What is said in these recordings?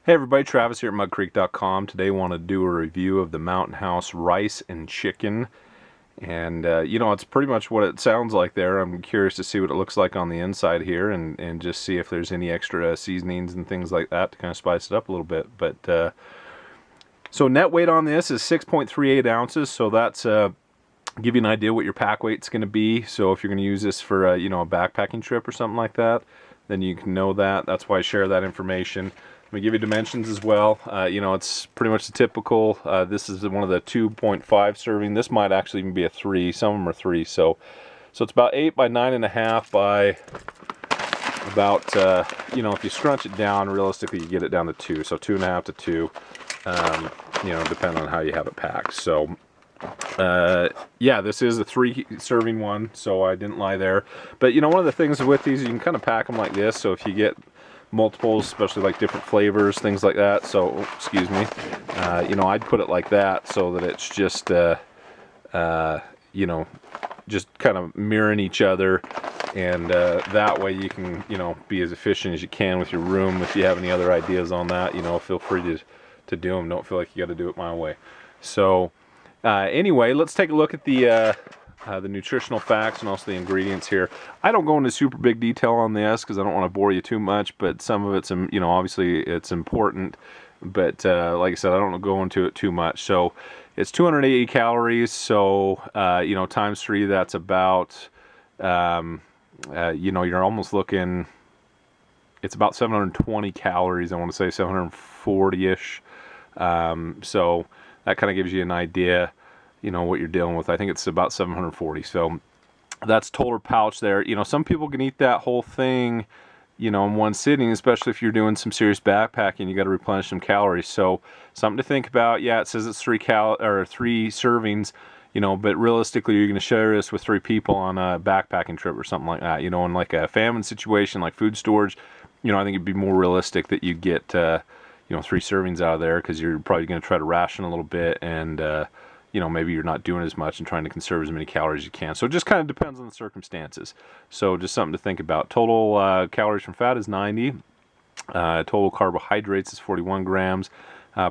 Hey everybody, Travis here at mudcreek.com. Today I want to do a review of the Mountain House rice and chicken. And, it's pretty much what it sounds like there. I'm curious to see what it looks like on the inside here and just see if there's any extra seasonings and things like that to kind of spice it up a little bit. But, so net weight on this is 6.38 ounces, so that's give you an idea what your pack weight's going to be. So if you're going to use this for, a backpacking trip or something like that, then you can know that. That's why I share that information. Let me give you dimensions as well. It's pretty much the typical. This is one of the 2.5 serving. This might actually even be a 3. Some of them are 3. So it's about 8 by 9.5 by about, if you scrunch it down, realistically you get it down to 2. So 2.5 to 2, depending on how you have it packed. So, this is a 3 serving one, so I didn't lie there. But, one of the things with these, you can kind of pack them like this. So if you get multiples, especially like different flavors, things like that. So, excuse me, I'd put it like that so that it's just, just kind of mirroring each other. And that way you can, be as efficient as you can with your room. If you have any other ideas on that, feel free to do them. Don't feel like you got to do it my way. So, anyway, let's take a look at the nutritional facts and also the ingredients here. I don't go into super big detail on this because I don't want to bore you too much, but some of it's, obviously it's important. But like I said, I don't go into it too much. So it's 280 calories. So, times 3, that's about, you're almost looking, it's about 720 calories. I want to say 740-ish. So that kind of gives you an idea, what you're dealing with. I think it's about 740. So that's total pouch there. Some people can eat that whole thing, in one sitting, especially if you're doing some serious backpacking. You got to replenish some calories. So something to think about. Yeah, it says it's 3 servings, but realistically, you're going to share this with 3 people on a backpacking trip or something like that. In like a famine situation, like food storage, I think it'd be more realistic that you get, 3 servings out of there, because you're probably going to try to ration a little bit, and maybe you're not doing as much and trying to conserve as many calories as you can. So it just kind of depends on the circumstances. So just something to think about. Total calories from fat is 90. Total carbohydrates is 41 grams.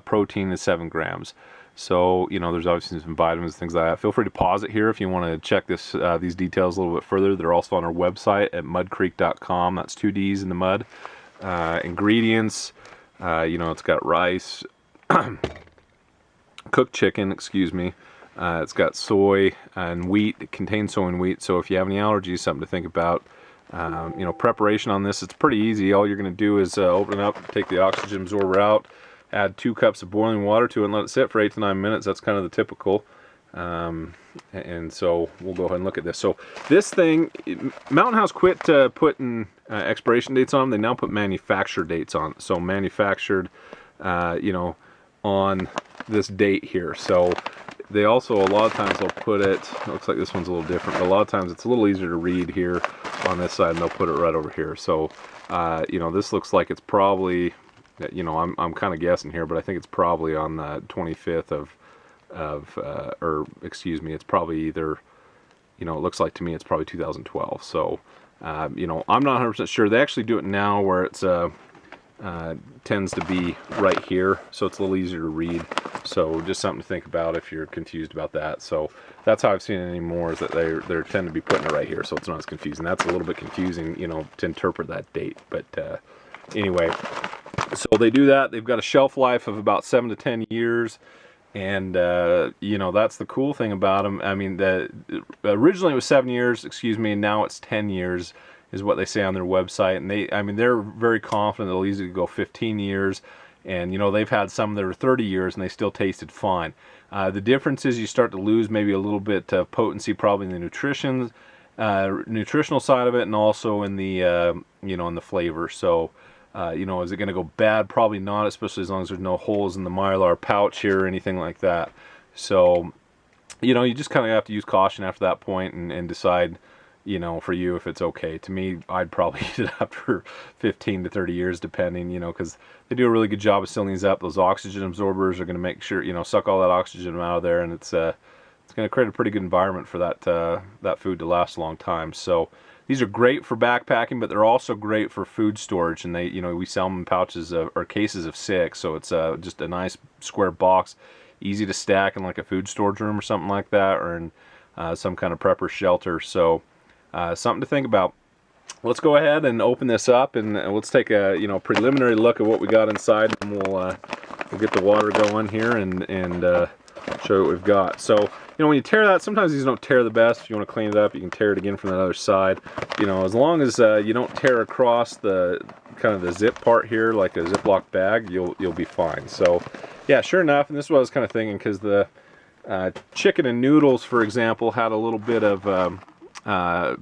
Protein is 7 grams. So, there's obviously some vitamins, things like that. Feel free to pause it here if you want to check these details a little bit further. They're also on our website at mudcreek.com. That's 2 D's in the mud. Ingredients, it's got rice, cooked chicken, it's got soy and wheat. It contains soy and wheat, so if you have any allergies, something to think about. Preparation on this, it's pretty easy. All you're going to do is open it up, take the oxygen absorber out, add 2 cups of boiling water to it, and let it sit for 8 to 9 minutes. That's kind of the typical. And so we'll go ahead and look at this. So this thing, Mountain House quit putting expiration dates on them. They now put manufacture dates on. So manufactured, on this date here. So they also, a lot of times they'll put it looks like this one's a little different, but a lot of times it's a little easier to read here on this side, and they'll put it right over here. So, this looks like it's probably, I'm kind of guessing here, but I think it's probably on the 25th it's probably either, it looks like to me it's probably 2012. So, I'm not 100% sure. They actually do it now where it's, tends to be right here, so it's a little easier to read. So just something to think about if you're confused about that. So that's how I've seen it anymore, is that they tend to be putting it right here, so it's not as confusing. That's a little bit confusing, to interpret that date. But anyway, so they do that. They've got a shelf life of about 7 to 10 years. And, that's the cool thing about them. I mean, originally it was 7 years, and now it's 10 years is what they say on their website. And they're very confident they'll easily go 15 years. And, they've had some that are 30 years and they still tasted fine. The difference is you start to lose maybe a little bit of potency, probably in the nutritional side of it, and also in the, in the flavor. So, is it going to go bad? Probably not, especially as long as there's no holes in the mylar pouch here or anything like that. So, you just kind of have to use caution after that point and decide, for you, if it's okay. To me, I'd probably eat it after 15 to 30 years, depending, because they do a really good job of sealing these up. Those oxygen absorbers are going to make sure, suck all that oxygen out of there, and it's going to create a pretty good environment for that food to last a long time. So These are great for backpacking, but they're also great for food storage, and we sell them in pouches or cases of 6, so it's just a nice square box, easy to stack in like a food storage room or something like that, or in some kind of prepper shelter. So something to think about. Let's go ahead and open this up, and let's take a preliminary look at what we got inside, and we'll get the water going here and show you what we've got. So when you tear that, sometimes these don't tear the best. If you want to clean it up, you can tear it again from the other side. As long as you don't tear across the kind of the zip part here like a Ziploc bag, you'll be fine. So yeah, sure enough, and this is what I was kind of thinking, because the chicken and noodles, for example, had a little bit of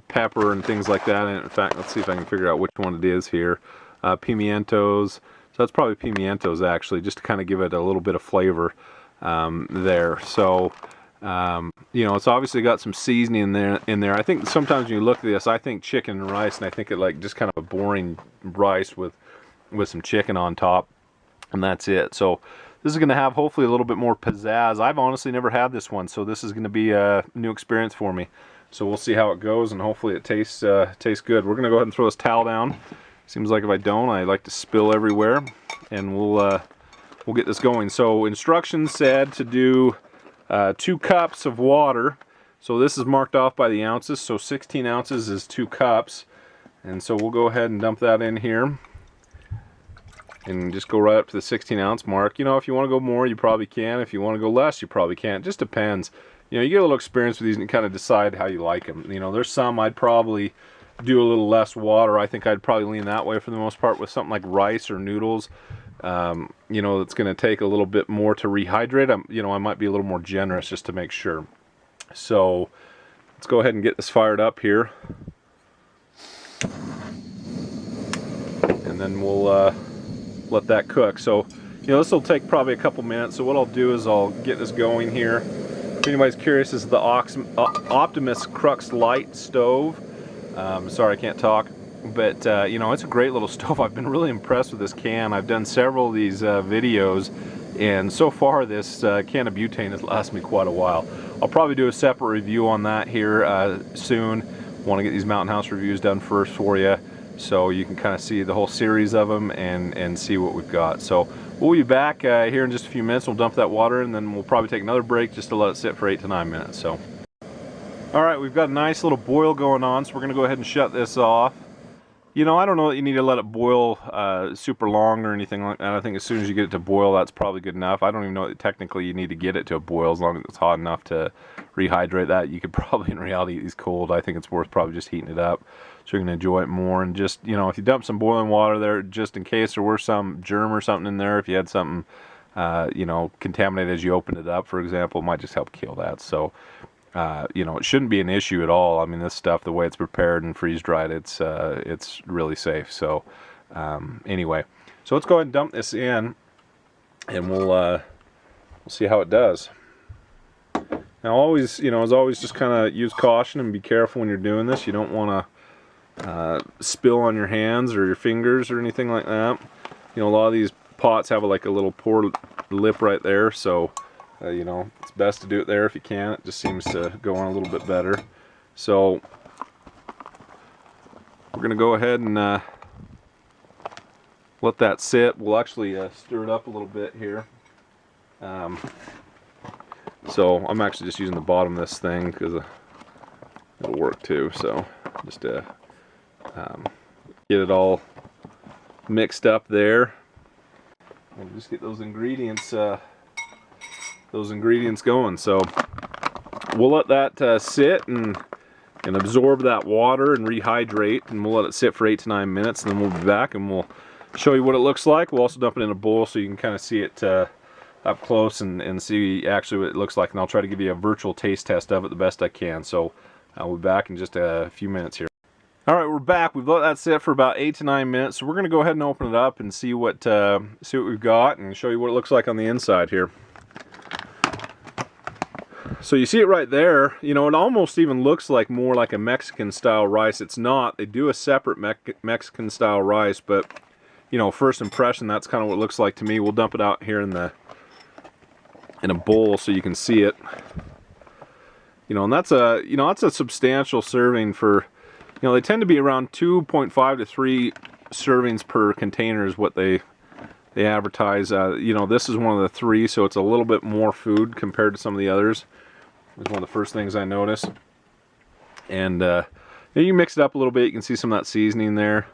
pepper and things like that. And in fact, let's see if I can figure out which one it is here. Pimientos. So that's probably pimientos, actually, just to kind of give it a little bit of flavor there. So it's obviously got some seasoning in there. I think sometimes when you look at this, I think chicken and rice, and I think it like just kind of a boring rice with some chicken on top, and that's it. So this is going to have hopefully a little bit more pizzazz. I've honestly never had this one, so this is going to be a new experience for me. So we'll see how it goes, and hopefully it tastes good. We're going to go ahead and throw this towel down. Seems like if I don't, I like to spill everywhere, and we'll get this going. So instructions said to do 2 cups of water. So this is marked off by the ounces, so 16 ounces is 2 cups. And so we'll go ahead and dump that in here and just go right up to the 16 ounce mark. If you want to go more, you probably can. If you want to go less, you probably can. It just depends. You get a little experience with these and kind of decide how you like them. There's some I'd probably do a little less water. I think I'd probably lean that way for the most part with something like rice or noodles. It's going to take a little bit more to rehydrate. I might be a little more generous just to make sure. So let's go ahead and get this fired up here, and then we'll let that cook. So this will take probably a couple minutes. So what I'll do is I'll get this going here. If anybody's curious, this is the Optimus Crux Light stove. Sorry, I can't talk. But it's a great little stove. I've been really impressed with this can. I've done several of these videos, and so far this can of butane has lasted me quite a while. I'll probably do a separate review on that here soon. Want to get these Mountain House reviews done first for you, so you can kind of see the whole series of them and see what we've got. So we'll be back here in just a few minutes. We'll dump that water, and then we'll probably take another break just to let it sit for 8 to 9 minutes. So alright, we've got a nice little boil going on, so we're going to go ahead and shut this off. I don't know that you need to let it boil super long or anything like that. I think as soon as you get it to boil, that's probably good enough. I don't even know that technically you need to get it to a boil as long as it's hot enough to rehydrate that. You could probably in reality eat these cold. I think it's worth probably just heating it up so you're going to enjoy it more. And just, if you dump some boiling water there, just in case there were some germ or something in there, if you had something, contaminated as you opened it up, for example, it might just help kill that. So it shouldn't be an issue at all. I mean, this stuff, the way it's prepared and freeze-dried, it's really safe. So anyway, so let's go ahead and dump this in, and we'll see how it does. Now, always, as always, just kind of use caution and be careful when you're doing this. You don't want to spill on your hands or your fingers or anything like that. A lot of these pots have like a little pour lip right there, so it's best to do it there if you can. It just seems to go on a little bit better. So we're going to go ahead and let that sit. We'll actually stir it up a little bit here. So I'm actually just using the bottom of this thing because it'll work too. So just to get it all mixed up there, and just get those ingredients going. So we'll let that sit and absorb that water and rehydrate, and we'll let it sit for 8 to 9 minutes, and then we'll be back and we'll show you what it looks like. We'll also dump it in a bowl so you can kind of see it up close and see actually what it looks like, and I'll try to give you a virtual taste test of it the best I can. So I'll be back in just a few minutes here. Alright, we're back. We've let that sit for about 8 to 9 minutes, so we're going to go ahead and open it up and see what we've got and show you what it looks like on the inside here. So you see it right there. It almost even looks like more like a Mexican style rice. It's not. They do a separate Mexican style rice, but first impression, that's kind of what it looks like to me. We'll dump it out here in a bowl so you can see it. And that's a substantial serving for You know, they tend to be around 2.5 to 3 servings per container is what they advertise. You know, this is one of the 3, so it's a little bit more food compared to some of the others. It's one of the first things I noticed. And you mix it up a little bit. You can see some of that seasoning there.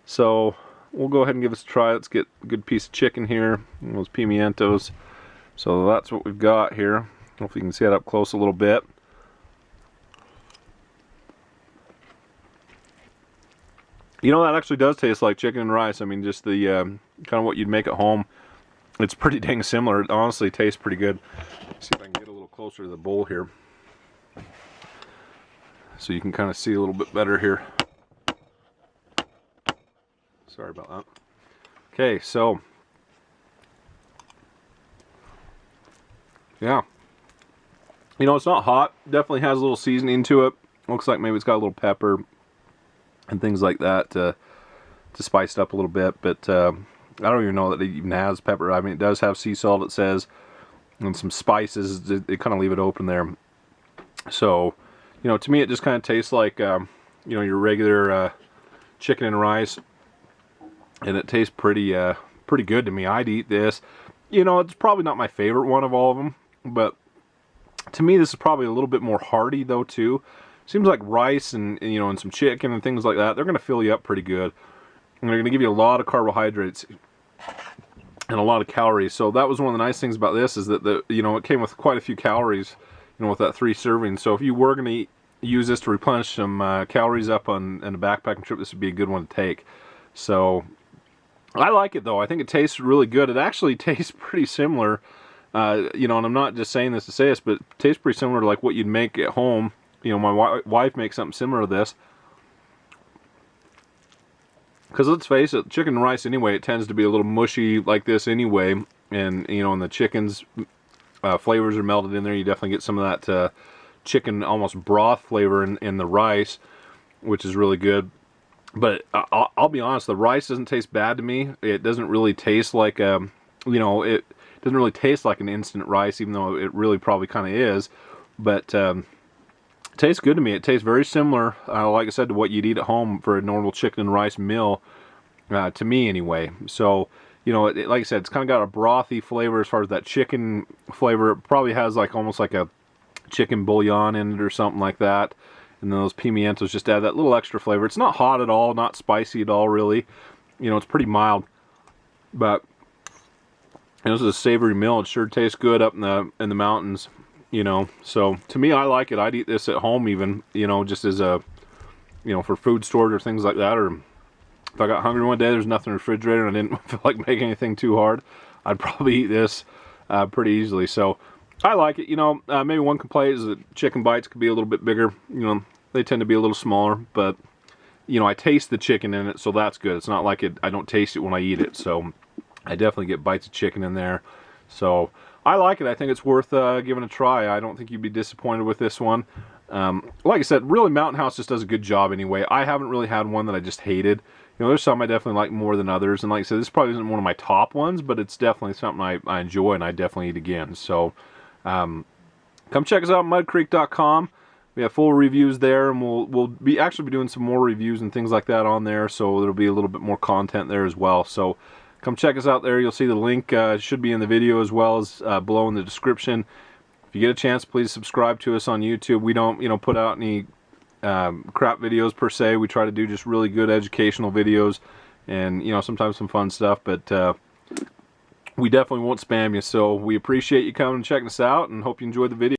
So we'll go ahead and give this a try. Let's get a good piece of chicken here, and those pimientos. So that's what we've got here. Hopefully you can see it up close a little bit. You know, that actually does taste like chicken and rice. I mean, just the kind of what you'd make at home. It's pretty dang similar. It honestly tastes pretty good. Let's see if I can get a little closer to the bowl here, so you can kind of see a little bit better here. Sorry about that. Okay, so yeah, you know, it's not hot. Definitely has a little seasoning to it. Looks like maybe it's got a little pepper and things like that to spice it up a little bit, but I don't even know that it even has pepper. I mean, it does have sea salt, it says, and some spices. They kind of leave it open there. So, you know, to me it just kind of tastes like, you know, your regular chicken and rice, and it tastes pretty good to me. I'd eat this. You know, it's probably not my favorite one of all of them, but to me this is probably a little bit more hearty though too. Seems like rice and you know, and some chicken and things like that, they're going to fill you up pretty good. And they're going to give you a lot of carbohydrates and a lot of calories. So that was one of the nice things about this, is that you know, it came with quite a few calories, you know, with that 3 servings. So if you were going to use this to replenish some calories up on a backpacking trip, this would be a good one to take. So I like it though. I think it tastes really good. It actually tastes pretty similar, you know, and I'm not just saying this to say this, but it tastes pretty similar to like what you'd make at home. You know, my wife makes something similar to this. Because let's face it, chicken and rice anyway, it tends to be a little mushy like this anyway. And, you know, and the chicken's flavors are melted in there. You definitely get some of that chicken almost broth flavor in the rice, which is really good. But I'll be honest, the rice doesn't taste bad to me. It doesn't really taste like, you know, it doesn't really taste like an instant rice, even though it really probably kind of is. But it tastes good to me. It tastes very similar, like I said, to what you'd eat at home for a normal chicken and rice meal, to me anyway. So, you know, like I said, it's kind of got a brothy flavor as far as that chicken flavor. It probably has like almost like a chicken bouillon in it or something like that. And then those pimientos just add that little extra flavor. It's not hot at all, not spicy at all, really. You know, it's pretty mild. But you know, this is a savory meal. It sure tastes good up in the mountains. You know, so to me, I like it. I'd eat this at home even, you know, just as a, you know, for food storage or things like that. Or if I got hungry one day, there's nothing in the refrigerator and I didn't feel like making anything too hard, I'd probably eat this pretty easily. So I like it. You know, maybe one complaint is that chicken bites could be a little bit bigger. You know, they tend to be a little smaller, but, you know, I taste the chicken in it, so that's good. It's not like I don't taste it when I eat it. So I definitely get bites of chicken in there. So I like it. I think it's worth giving a try. I don't think you'd be disappointed with this one. Like I said, really Mountain House just does a good job anyway. I haven't really had one that I just hated. You know, there's some I definitely like more than others. And like I said, this probably isn't one of my top ones, but it's definitely something I enjoy and I definitely eat again. So come check us out at muddcreek.com. We have full reviews there, and we'll actually be doing some more reviews and things like that on there. So there'll be a little bit more content there as well. So come check us out there. You'll see the link should be in the video as well as below in the description. If you get a chance, please subscribe to us on YouTube. We don't, you know, put out any crap videos per se. We try to do just really good educational videos and, you know, sometimes some fun stuff. But we definitely won't spam you. So we appreciate you coming and checking us out and hope you enjoyed the video.